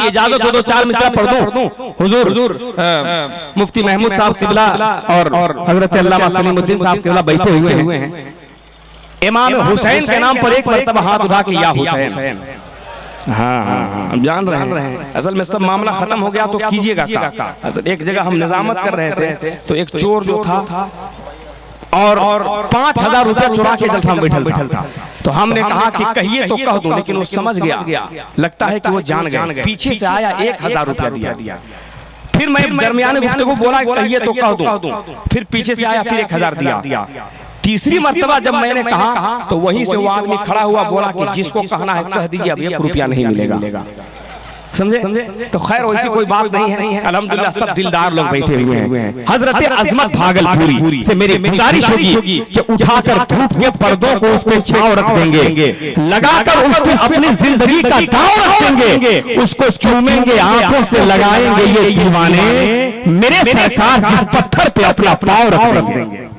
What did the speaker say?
की इजाजत हो तो 4 मिसरा पढ़ दूं। हुजूर मुफ्ती महमूद साहब किबला और हजरत अल्लामा सलीमुद्दीन साहब किबला बैठे हुए हैं। इमाम हुसैन के नाम पर एक मर्तबा हाथ उठा के या हुसैन। हाँ, हम जान रहे हैं असल में सब मामला खत्म हो गया तो कीजिएगा क्या। असल एक जगह हम निजामत कर रहे थे तो एक चोर जो था और 5000 रुपया चुरा के जलसा में बैठल था। तो हमने कहा कि कहिए तो कह दूं, लेकिन वो समझ गया, लगता है कि वो जान गया। पीछे से आया 1000 रुपया दिया। फिर मैं दरमियान में गुफ्तगू बोला कहिए तो कह दूं, फिर पीछे से आया फिर 1000 दिया। तीसरी मर्तबा जब मैंने कहा तो वहीं से वो आदमी खड़ा हुआ बोला कि जिसको कहना है कह दीजिए, अब 1 रुपया नहीं मिलेगा। समझे? तो खैर वैसी कोई बात नहीं है। अल्हम्दुलिल्लाह सब दिलदार लोग बैठे हुए हैं। हजरत अजमत भागलपुरी से मेरी गुजारिश होगी कि उठाकर धूप के पर्दों को उस पे छांव रख देंगे, लगाकर उस पे अपनी जिंदगी का दाव रख देंगे, उसको चूमेंगे, आंखों से लगाएंगे ये दीवाने, मेरे सरकार जिस पत्थर पे अपना पांव रख देंगे।